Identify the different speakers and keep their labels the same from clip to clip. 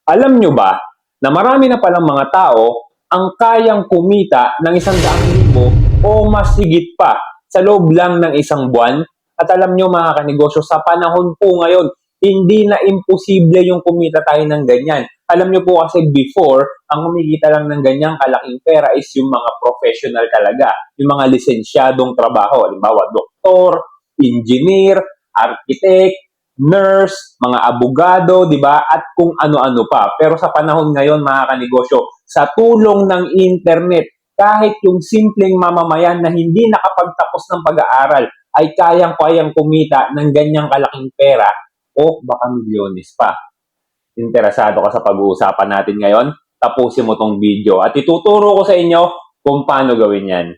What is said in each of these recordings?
Speaker 1: Alam nyo ba na marami na palang mga tao ang kayang kumita ng 100,000 o mas higit pa sa loob lang ng isang buwan? At alam nyo mga kanegosyo, sa panahon po ngayon, hindi na imposible yung kumita tayo ng ganyan. Alam nyo po kasi before, ang kumikita lang ng ganyang kalaking pera is yung mga professional talaga, yung mga lisensyadong trabaho, halimbawa doktor, engineer, architect, nurse, mga abogado, di ba? At kung ano-ano pa. Pero sa panahon ngayon, mga kanegosyo, sa tulong ng internet, kahit yung simpleng mamamayan na hindi nakapagtapos ng pag-aaral ay kayang-kayang kumita ng ganyang kalaking pera o baka milyones pa. Interesado ka sa pag-uusapan natin ngayon? Tapusin mo tong video at ituturo ko sa inyo kung paano gawin yan.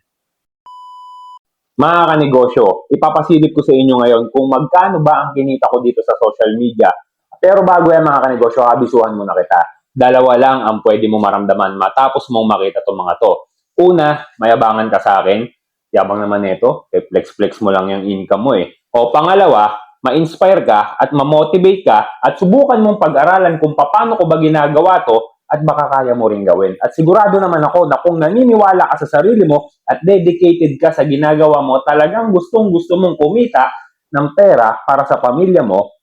Speaker 1: Mga kanegosyo, ipapasilip ko sa inyo ngayon kung magkano ba ang kinita ko dito sa social media. Pero bago yan mga kanegosyo, abisuhan muna kita. Dalawa lang ang pwede mo maramdaman matapos mong makita itong mga to. Una, mayabangan ka sa akin. Yabang naman nito, flex-flex mo lang yung income mo eh. O pangalawa, ma-inspire ka at ma-motivate ka at subukan mong pag-aralan kung paano ko ba ginagawa to at baka kaya mo rin gawin. At sigurado naman ako na kung naniniwala ka sa sarili mo at dedicated ka sa ginagawa mo, talagang gustong-gusto mong kumita ng pera para sa pamilya mo,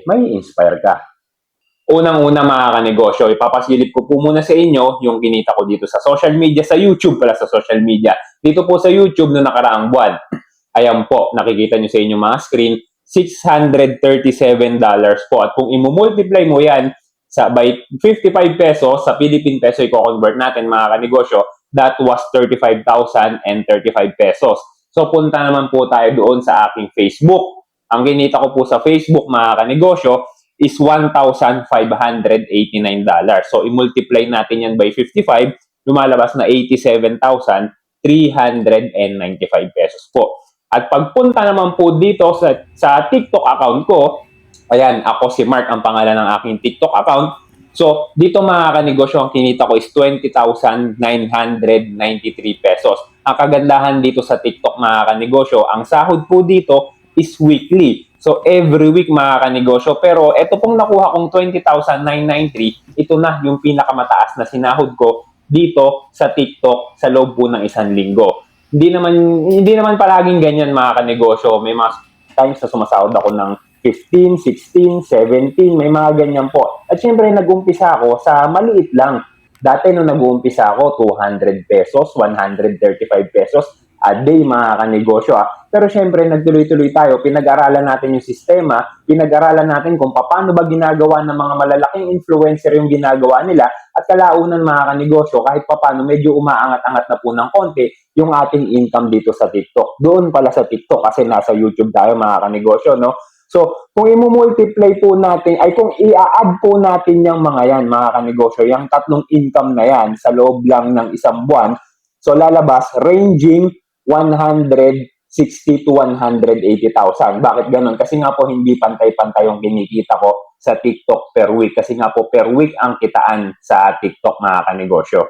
Speaker 1: may inspire ka. Unang-una mga kanegosyo, ipapasilip ko po muna sa inyo yung kinita ko dito sa social media, sa YouTube pala sa social media. Dito po sa YouTube no nakaraang buwan. Ayan po, nakikita nyo sa inyong mga screen, $637 po. At kung imumultiply mo yan by 55 pesos sa Philippine peso, i-convert natin mga kanegosyo, that was 35,035 pesos. So punta naman po tayo doon sa aking Facebook. Ang kinita ko po sa Facebook mga kanegosyo is $1,589. So i-multiply natin yan by 55, lumalabas na 87,395 pesos po. At pagpunta naman po dito sa TikTok account ko, ayan, ako si Mark ang pangalan ng aking TikTok account. So, dito mga kanegosyo, ang kinita ko is 20,993 pesos. Ang kagandahan dito sa TikTok mga kanegosyo, ang sahod po dito is weekly. So, every week mga kanegosyo. Pero, ito pong nakuha kong 20,993, ito na yung pinakamataas na sinahod ko dito sa TikTok sa loob po ng isang linggo. Hindi naman palaging ganyan mga kanegosyo. May mga times na sumasahod ako ng 15, 16, 17, may mga ganyan po. At syempre, nag-umpisa ako sa maliit lang. Dati nung nag-uumpisa ako, 200 pesos, 135 pesos a day mga kanegosyo. Pero syempre, nagtuloy-tuloy tayo. Pinag-aralan natin yung sistema, pinag-aralan natin kung paano ba ginagawa ng mga malalaking influencer yung ginagawa nila. At kalaunan mga kanegosyo, kahit paano medyo umaangat-angat na po ng konti yung ating income dito sa TikTok. Doon pala sa TikTok kasi nasa YouTube tayo mga kanegosyo, no? So, kung i-multiply po natin, ay kung i-add po natin yung mga yan, mga kanegosyo, yung tatlong income na yan sa loob lang ng isang buwan, so lalabas ranging 160 to 180,000. Bakit ganun? Kasi nga po hindi pantay-pantay yung kinikita ko sa TikTok per week. Kasi nga po per week ang kitaan sa TikTok mga kanegosyo.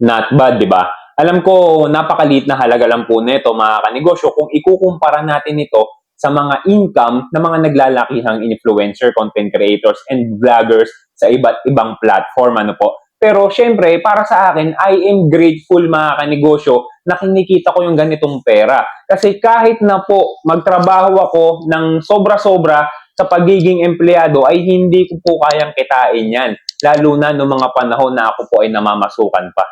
Speaker 1: Not bad, di ba? Alam ko, napakaliit na halaga lang po nito mga kanegosyo kung ikukumpara natin ito sa mga income ng mga naglalakihang influencer, content creators, and vloggers sa iba't ibang platform. Ano po? Pero syempre, para sa akin, I am grateful mga kanegosyo na kinikita ko yung ganitong pera. Kasi kahit na po magtrabaho ako ng sobra-sobra sa pagiging empleyado, ay hindi ko po kayang kitain yan. Lalo na noong mga panahon na ako po ay namamasukan pa.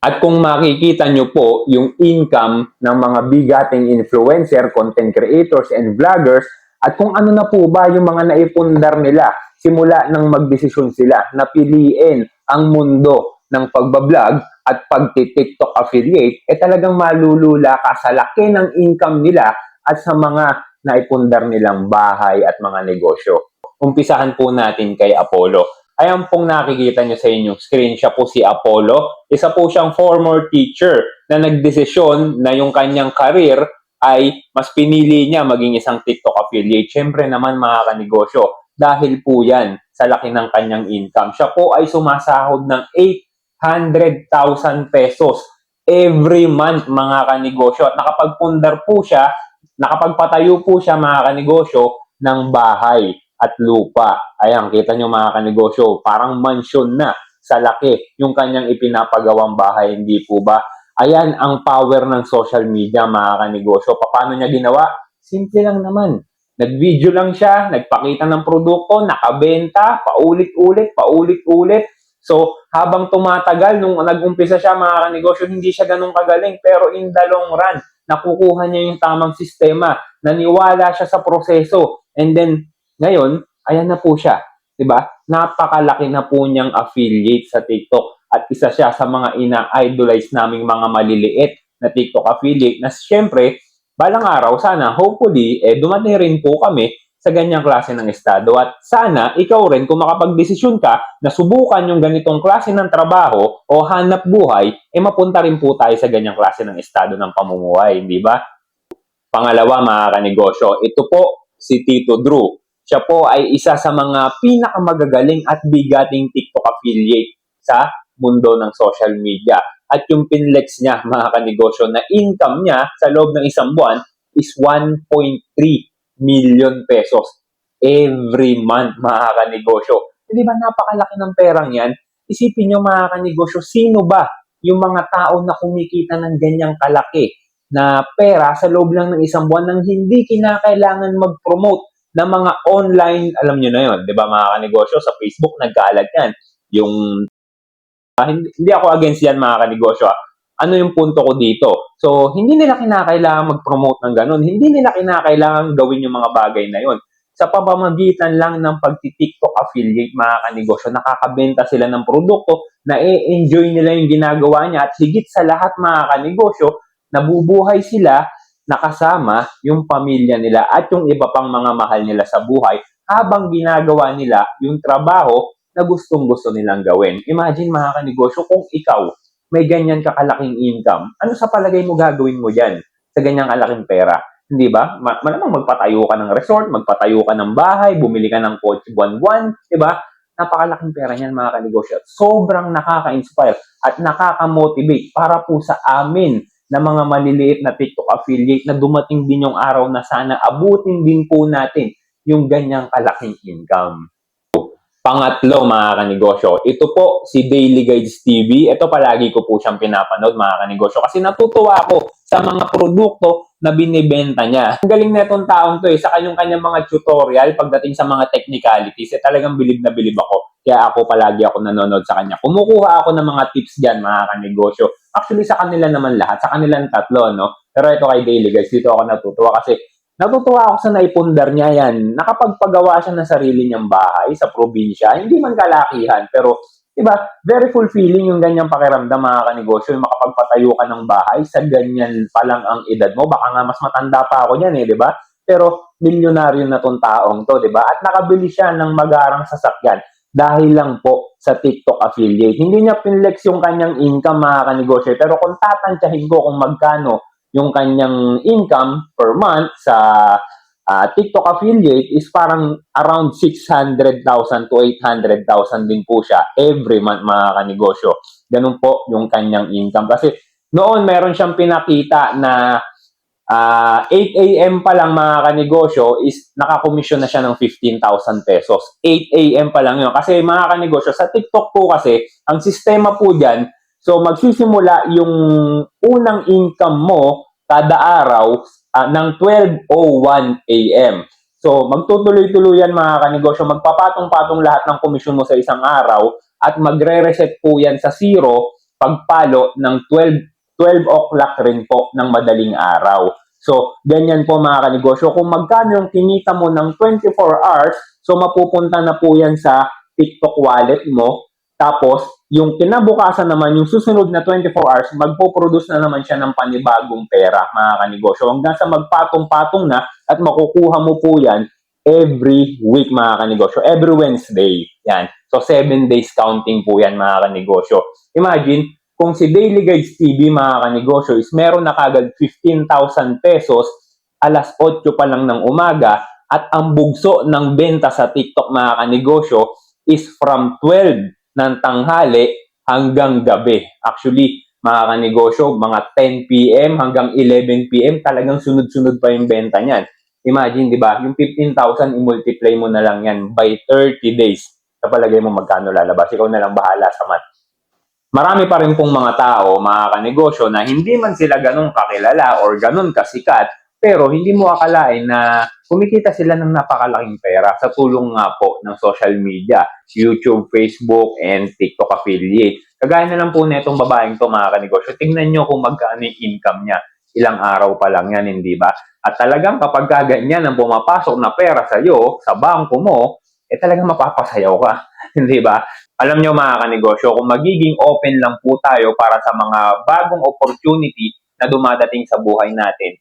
Speaker 1: At kung makikita nyo po yung income ng mga bigating influencer, content creators, and vloggers, at kung ano na po ba yung mga naipundar nila simula nang magdesisyon sila na piliin ang mundo ng pagbablog at pagti-TikTok affiliate, talagang malulula ka sa laki ng income nila at sa mga naipundar nilang bahay at mga negosyo. Umpisahan po natin kay Apollo. Ayan pong nakikita nyo sa inyong screen, siya po si Apollo. Isa po siyang former teacher na nagdesisyon na yung kanyang career ay mas pinili niya maging isang TikTok affiliate. Siyempre naman mga kanegosyo, dahil po yan sa laki ng kanyang income. Siya po ay sumasahod ng 800,000 pesos every month mga kanegosyo. At nakapagpundar po siya, nakapagpatayo po siya mga kanegosyo ng bahay. at lupa. Ayan, kita nyo mga kanegosyo, parang mansyon na sa laki yung kanyang ipinapagawang bahay, hindi po ba? Ayan ang power ng social media mga kanegosyo. Paano niya ginawa? Simple lang naman. Nag-video lang siya, nagpakita ng produkto, nakabenta, paulit-ulit, paulit-ulit. So, habang tumatagal, nung nag-umpisa siya mga kanegosyo, hindi siya ganun kagaling. Pero in the long run, nakukuha niya yung tamang sistema. Naniwala siya sa proseso. And then, ngayon, ayan na po siya. Diba? Napakalaki na po niyang affiliate sa TikTok. At isa siya sa mga ina-idolize naming mga maliliit na TikTok affiliate na syempre, balang araw, sana, hopefully, dumating rin po kami sa ganyang klase ng estado. At sana, ikaw rin, kung makapag-desisyon ka na subukan yung ganitong klase ng trabaho o hanap buhay, mapunta rin po tayo sa ganyang klase ng estado ng pamumuhay, di ba? Pangalawa, mga kanegosyo, ito po si Tito Drew. Siya po ay isa sa mga pinakamagagaling at bigating TikTok affiliate sa mundo ng social media. At yung pinlex niya, mga kanegosyo, na income niya sa loob ng isang buwan is 1.3 million pesos every month, mga kanegosyo. Di ba napakalaki ng perang yan? Isipin nyo mga kanegosyo, sino ba yung mga tao na kumikita ng ganyang kalaki na pera sa loob lang ng isang buwan nang hindi kinakailangan mag-promote ng mga online, alam nyo na yun, di ba mga kanegosyo, sa Facebook nagkaalat yan. Yung hindi ako against yan mga kanegosyo. Ano yung punto ko dito? So, hindi nila kinakailangan mag-promote ng ganun. Hindi nila kinakailangan gawin yung mga bagay na yun. Sa pamamagitan lang ng pagti-TikTok affiliate mga kanegosyo, nakakabenta sila ng produkto, na-enjoy nila yung ginagawa niya, at higit sa lahat mga kanegosyo, nabubuhay sila nakasama yung pamilya nila at yung iba pang mga mahal nila sa buhay habang ginagawa nila yung trabaho na gustong-gusto nilang gawin. Imagine mga kanegosyo, kung ikaw may ganyan kakalaking income, ano sa palagay mo gagawin mo dyan sa ganyang kalaking pera? Hindi ba? Malamang magpatayo ka ng resort, magpatayo ka ng bahay, bumili ka ng kotse buwan-buwan, di ba? Napakalaking pera niyan mga kanegosyo. Sobrang nakaka-inspire at nakaka-motivate para po sa amin na mga maliliit na TikTok affiliate na dumating din yung araw na sana abutin din po natin yung ganyang kalaking income. Pangatlo mga kanegosyo, ito po si Daily Guides TV. Ito palagi ko po siyang pinapanood mga kanegosyo kasi natutuwa ako sa mga produkto na binibenta niya. Ang galing na itong taong to sa kanyang mga tutorial pagdating sa mga technicalities, talagang bilib na bilib ako. Kaya ako palagi ako nanonood sa kanya. Kumukuha ako ng mga tips diyan mga kanegosyo. Actually sa kanila naman lahat, sa kanilang tatlo, no? Pero ito kay Daily Guides, dito ako natutuwa kasi natutuwa ako sa naipundar niya yan. Nakapagpagawa siya ng sarili niyang bahay sa probinsya. Hindi man kalakihan, pero diba, very fulfilling yung ganyang pakiramdam mga kanegosyo. Yung makapagpatayo ka ng bahay sa ganyan pa lang ang edad mo. Baka nga mas matanda pa ako niyan diba? Pero milyonaryo na tong taong to, diba? At nakabili siya ng magarang sasakyan dahil lang po sa TikTok affiliate. Hindi niya pinlex yung kanyang income mga kanegosyo. Pero kung tatantyahin ko kung magkano yung kanyang income per month sa TikTok affiliate is parang around 600,000 to 800,000 din po siya every month mga kanegosyo. Ganun po yung kanyang income. Kasi noon meron siyang pinakita na 8 a.m. pa lang mga kanegosyo is nakakomisyon na siya ng 15,000 pesos. 8 a.m. pa lang yun. Kasi mga kanegosyo, sa TikTok po kasi, ang sistema po dyan, so magsisimula yung unang income mo kada araw ng 12:01 a.m. So magtutuloy-tuloy yan mga kanegosyo, magpapatong-patong lahat ng komisyon mo sa isang araw at magre-reset po yan sa zero pagpalo ng 12 o'clock rin po ng madaling araw. So, ganyan po mga kanegosyo. Kung magkano yung kinita mo ng 24 hours, so mapupunta na po yan sa TikTok wallet mo. Tapos, yung kinabukasan naman, yung susunod na 24 hours, magpo-produce na naman siya ng panibagong pera, mga kanegosyo. Hanggang sa magpatong-patong na at makukuha mo po yan every week, mga kanegosyo. Every Wednesday. Yan. So, 7 days counting po yan, mga kanegosyo. Imagine, kung si Daily Guides TV, mga kanegosyo, is meron na kagad 15,000 pesos, alas 8 pa lang ng umaga, at ang bugso ng benta sa TikTok, mga kanegosyo, is from 12 ng tanghali hanggang gabi. Actually, mga kanegosyo, mga 10 p.m. hanggang 11 p.m. talagang sunod-sunod pa yung benta niyan. Imagine, di ba? Yung 15,000, i-multiply mo na lang yan by 30 days. Sa palagay mo magkano lalabas? Ikaw na lang bahala sa math. Marami pa rin pong mga tao, mga kanegosyo, na hindi man sila ganun kakilala or ganun kasikat, pero hindi mo akalain na kumikita sila ng napakalaking pera sa tulong nga po ng social media, YouTube, Facebook, and TikTok affiliate. Kagaya na lang po na itong babaeng to, mga kanegosyo. Tingnan nyo kung magkano yung income niya. Ilang araw pa lang yan, hindi ba? At talagang kapag ganyan ang pumapasok na pera sa iyo, sa bangko mo, talagang mapapasayaw ka. Hindi ba? Alam nyo mga kanegosyo, kung magiging open lang po tayo para sa mga bagong opportunity na dumadating sa buhay natin,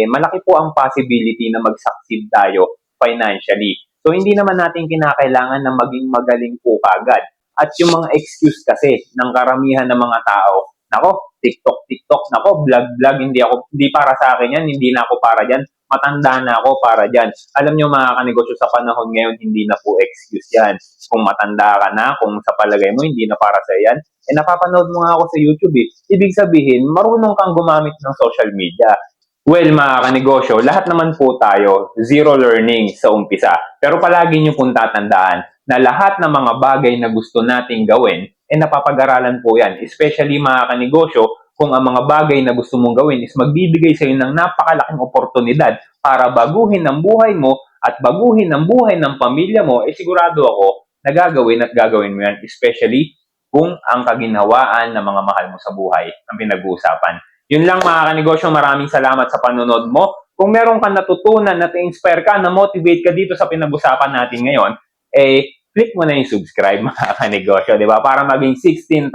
Speaker 1: malaki po ang possibility na mag-succeed tayo financially. So, hindi naman natin kinakailangan na maging magaling po kagad. At yung mga excuse kasi ng karamihan ng mga tao, nako, TikTok, nako, vlog, hindi para sa akin yan, hindi na ako para dyan, matanda na ako para dyan. Alam nyo mga kanegosyo, sa panahon ngayon, hindi na po excuse yan. Kung matanda ka na, kung sa palagay mo, hindi na para sa yan, napapanood mo nga ako sa YouTube eh. Ibig sabihin, marunong kang gumamit ng social media. Well, mga kanegosyo, lahat naman po tayo, zero learning sa umpisa. Pero palagi nyo pong tatandaan na lahat ng mga bagay na gusto nating gawin, napapag-aralan po yan. Especially mga kanegosyo, kung ang mga bagay na gusto mong gawin is magbibigay sa iyo ng napakalaking oportunidad para baguhin ang buhay mo at baguhin ang buhay ng pamilya mo, sigurado ako na gagawin at gagawin mo yan. Especially kung ang kaginhawaan ng mga mahal mo sa buhay ang pinag-uusapan. Yun lang mga kanegosyo, maraming salamat sa panonood mo. Kung meron kang natutunan, na-inspire ka, na-motivate ka dito sa pinag-usapan natin ngayon, click mo na yung subscribe mga kanegosyo, di ba? Para maging 16,000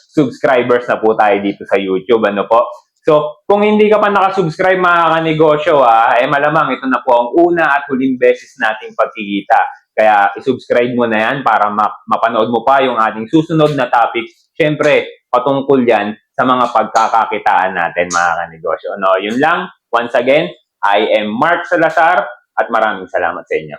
Speaker 1: subscribers na po tayo dito sa YouTube, ano po? So, kung hindi ka pa nakasubscribe mga kanegosyo, malamang ito na po ang una at huling beses nating pagkikita. Kaya isubscribe mo na yan para mapanood mo pa yung ating susunod na topic. Siyempre, patungkol yan sa mga pagkakakitaan natin mga kanegosyo. No, yun lang. Once again, I am Mark Salazar at maraming salamat sa inyo.